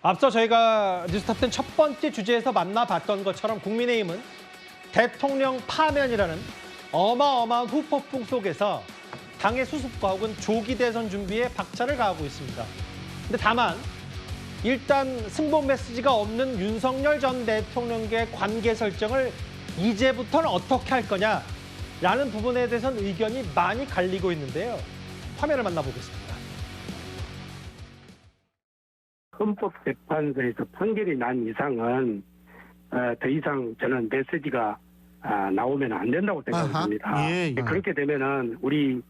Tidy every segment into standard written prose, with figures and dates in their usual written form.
앞서 저희가 뉴스탑10 첫 번째 주제에서 만나봤던 것처럼 국민의힘은 대통령 파면이라는 어마어마한 후폭풍 속에서 당의 수습과 혹은 조기 대선 준비에 박차를 가하고 있습니다. 근데 다만 일단 승복 메시지가 없는 윤석열 전 대통령과의 관계 설정을 이제부터는 어떻게 할 거냐라는 부분에 대해서는 의견이 많이 갈리고 있는데요. 화면을 만나보겠습니다. 헌법재판소에서 판결이 난 이상은 더 이상 저는 메시지가 나오면 안 된다고 생각합니다. 예. 그렇게 되면은 우리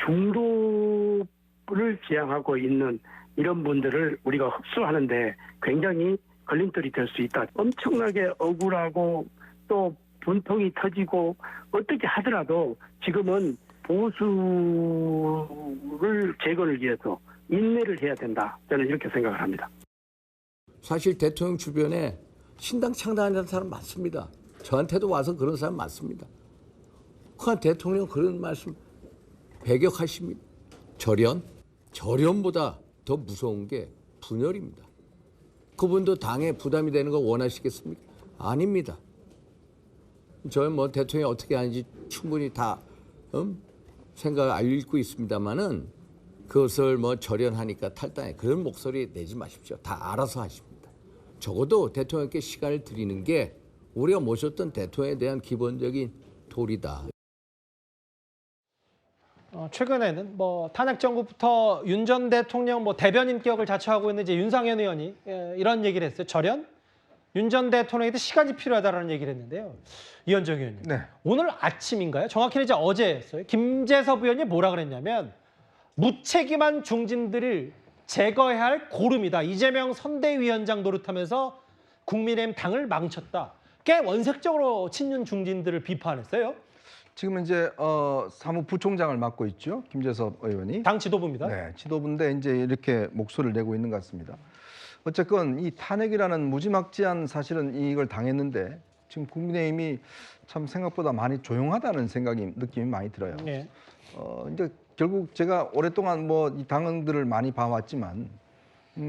중도를 지향하고 있는 이런 분들을 우리가 흡수하는데 굉장히 걸림돌이 될 수 있다. 엄청나게 억울하고 또 분통이 터지고 어떻게 하더라도 지금은 보수를 재건을 위해서 인내를 해야 된다. 저는 이렇게 생각을 합니다. 사실 대통령 주변에 신당 창당하는 사람 많습니다. 저한테도 와서 그런 사람 많습니다. 그러니까 대통령 그런 말씀 배격하십니다. 절연보다 더 무서운 게 분열입니다. 그분도 당에 부담이 되는 거 원하시겠습니까? 아닙니다. 저는 뭐 대통령이 어떻게 하는지 충분히 다 생각을 알고 있습니다만은 그것을 뭐 절연하니까 탈당해 그런 목소리 내지 마십시오. 다 알아서 하십니다. 적어도 대통령께 시간을 드리는 게 우리가 모셨던 대통령에 대한 기본적인 도리다. 최근에는 뭐 탄핵 정부부터 윤 전 대통령 대변인 격을 자처하고 있는 이제 윤상현 의원이 이런 얘기를 했어요. 절연? 윤 전 대통령에게 시간이 필요하다라는 얘기를 했는데요. 이현정 의원님. 네. 오늘 아침인가요? 정확히는 이제 어제였어요. 김재섭 의원이 뭐라 그랬냐면 무책임한 중진들을 제거해야 할 고름이다. 이재명 선대위원장 노릇하면서 국민의힘 당을 망쳤다. 꽤 원색적으로 친윤 중진들을 비판했어요. 지금 이제 사무부총장을 맡고 있죠. 김재섭 의원이. 당 지도부입니다. 네, 지도부인데 이제 이렇게 목소리를 내고 있는 것 같습니다. 어쨌건 이 탄핵이라는 무지막지한 사실은 이걸 당했는데 지금 국민의힘이 참 생각보다 많이 조용하다는 느낌이 많이 들어요. 네. 이제 결국 제가 오랫동안 이 당원들을 많이 봐왔지만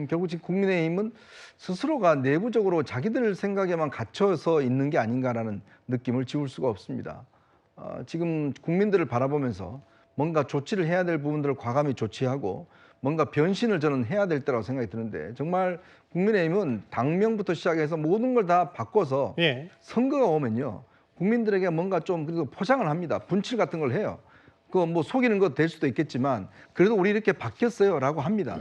결국 지금 국민의힘은 스스로가 내부적으로 자기들 생각에만 갇혀서 있는 게 아닌가라는 느낌을 지울 수가 없습니다. 지금 국민들을 바라보면서 뭔가 조치를 해야 될 부분들을 과감히 조치하고 뭔가 변신을 저는 해야 될 때라고 생각이 드는데 정말 국민의힘은 당명부터 시작해서 모든 걸 다 바꿔서 선거가 오면요 국민들에게 뭔가 좀 그래도 포장을 합니다. 분칠 같은 걸 해요. 그거 속이는 거 될 수도 있겠지만 그래도 우리 이렇게 바뀌었어요라고 합니다.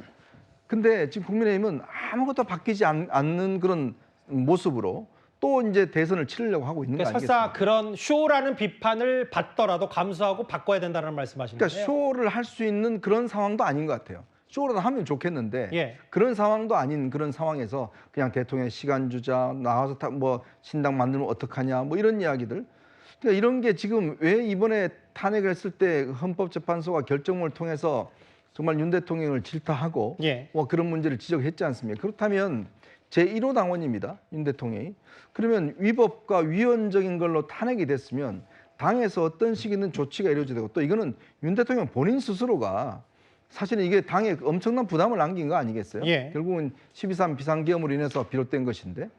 근데 지금 국민의힘은 아무것도 바뀌지 않는 그런 모습으로 또 이제 대선을 치르려고 하고 있는 거 아니겠습니까? 설사 그런 쇼라는 비판을 받더라도 감수하고 바꿔야 된다는 말씀하시는 거예요? 그러니까 쇼를 할 수 있는 그런 상황도 아닌 것 같아요. 쇼라도 하면 좋겠는데 그런 상황도 아닌 그런 상황에서 그냥 대통령 시간 주자, 나와서 신당 만들면 어떡하냐 이런 이야기들. 그러니까 이런 게 지금 왜 이번에 탄핵을 했을 때 헌법재판소가 결정문을 통해서 정말 윤 대통령을 질타하고 그런 문제를 지적했지 않습니까? 그렇다면 제1호 당원입니다. 윤 대통령이. 그러면 위법과 위헌적인 걸로 탄핵이 됐으면 당에서 어떤 식이든 조치가 이루어져야 되고 또 이거는 윤 대통령 본인 스스로가 사실은 이게 당에 엄청난 부담을 안긴 거 아니겠어요? 결국은 12.3 비상계엄으로 인해서 비롯된 것인데.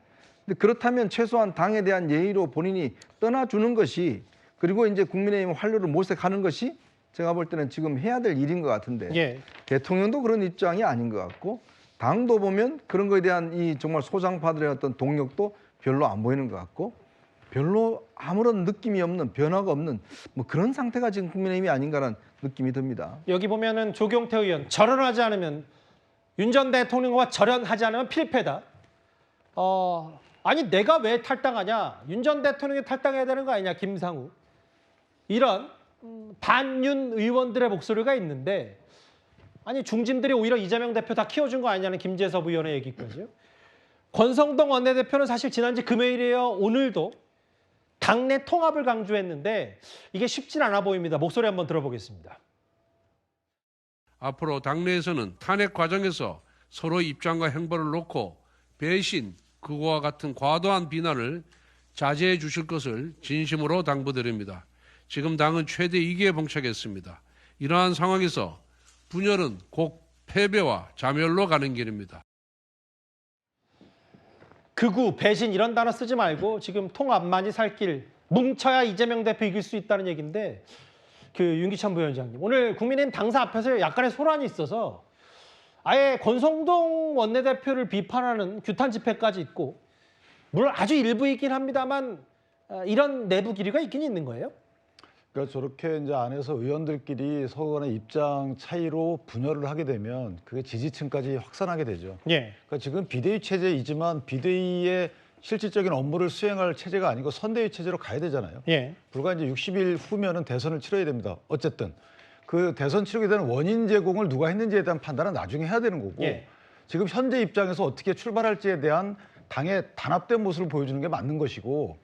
근데 그렇다면 최소한 당에 대한 예의로 본인이 떠나주는 것이 그리고 이제 국민의힘 활로를 모색하는 것이 제가 볼 때는 지금 해야 될 일인 것 같은데 대통령도 그런 입장이 아닌 것 같고 당도 보면 그런 거에 대한 이 정말 소장파들의 어떤 동력도 별로 안 보이는 것 같고 별로 아무런 느낌이 없는 변화가 없는 그런 상태가 지금 국민의힘이 아닌가라는 느낌이 듭니다. 여기 보면은 조경태 의원 절연하지 않으면 윤 전 대통령과 절연하지 않으면 필패다. 아니 내가 왜 탈당하냐? 윤 전 대통령이 탈당해야 되는 거 아니냐? 김상우. 이런 반윤 의원들의 목소리가 있는데 아니 중진들이 오히려 이재명 대표 다 키워준 거 아니냐는 김재섭 의원의 얘기까지요. 권성동 원내대표는 사실 지난주 금요일이에요. 오늘도 당내 통합을 강조했는데 이게 쉽진 않아 보입니다. 목소리 한번 들어보겠습니다. 앞으로 당내에서는 탄핵 과정에서 서로 입장과 행보를 놓고 배신, 그거와 같은 과도한 비난을 자제해 주실 것을 진심으로 당부드립니다. 지금 당은 최대 위기에 봉착했습니다. 이러한 상황에서 분열은 곧 패배와 자멸로 가는 길입니다. 극우, 배신 이런 단어 쓰지 말고 지금 통합만이 살 길, 뭉쳐야 이재명 대표 이길 수 있다는 얘기인데 그 윤기찬 부위원장님 오늘 국민의힘 당사 앞에서 약간의 소란이 있어서 아예 권성동 원내대표를 비판하는 규탄 집회까지 있고 물론 아주 일부이긴 합니다만 이런 내부 기류가 있긴 있는 거예요? 그러니까 저렇게 이제 안에서 의원들끼리 서로 간의 입장 차이로 분열을 하게 되면 그게 지지층까지 확산하게 되죠. 예. 그러니까 지금 비대위 체제이지만 비대위의 실질적인 업무를 수행할 체제가 아니고 선대위 체제로 가야 되잖아요. 예. 불과 이제 60일 후면은 대선을 치러야 됩니다. 어쨌든 그 대선 치르게 되는 원인 제공을 누가 했는지에 대한 판단은 나중에 해야 되는 거고 예. 지금 현재 입장에서 어떻게 출발할지에 대한 당의 단합된 모습을 보여주는 게 맞는 것이고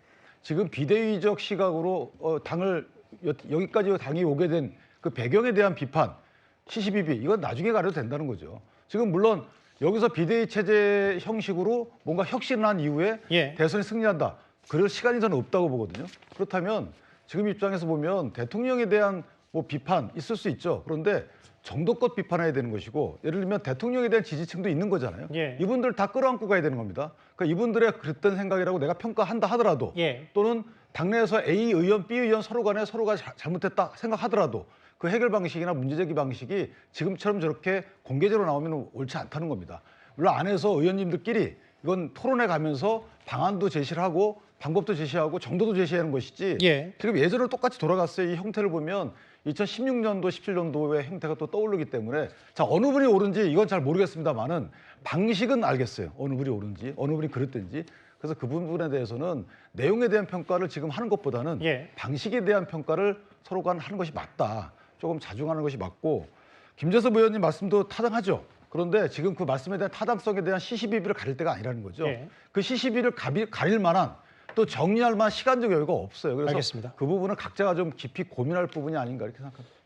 지금 비대위적 시각으로 당을 여기까지 당이 오게 된 그 배경에 대한 비판, 시시비비 이건 나중에 가려도 된다는 거죠. 지금 물론 여기서 비대위 체제 형식으로 뭔가 혁신을 한 이후에 예. 대선에 승리한다. 그럴 시간이 저는 없다고 보거든요. 그렇다면 지금 입장에서 보면 대통령에 대한 뭐 비판 있을 수 있죠. 그런데 정도껏 비판해야 되는 것이고 예를 들면 대통령에 대한 지지층도 있는 거잖아요. 예. 이분들 다 끌어안고 가야 되는 겁니다. 그러니까 이분들의 그랬던 생각이라고 내가 평가한다 하더라도 예. 또는 당내에서 A 의원, B 의원 서로 간에 서로가 잘못했다 생각하더라도 그 해결 방식이나 문제제기 방식이 지금처럼 저렇게 공개적으로 나오면 옳지 않다는 겁니다. 물론 안에서 의원님들끼리 이건 토론해 가면서 방안도 제시를 하고 방법도 제시하고 정도도 제시하는 것이지 예. 지금 예전으로 똑같이 돌아갔어요. 이 형태를 보면 2016년도, 17년도의 형태가 또 떠오르기 때문에 자 어느 분이 옳은지 이건 잘 모르겠습니다만은 방식은 알겠어요. 어느 분이 옳은지, 어느 분이 그랬든지. 그래서 그 부분에 대해서는 내용에 대한 평가를 지금 하는 것보다는 예. 방식에 대한 평가를 서로 간 하는 것이 맞다. 조금 자중하는 것이 맞고 김재섭 의원님 말씀도 타당하죠. 그런데 지금 그 말씀에 대한 타당성에 대한 시시비비를 가릴 때가 아니라는 거죠. 예. 그 시시비를 가릴 만한 또 정리할 만한 시간적 여유가 없어요. 그래서 알겠습니다. 그 부분은 각자가 좀 깊이 고민할 부분이 아닌가 이렇게 생각합니다.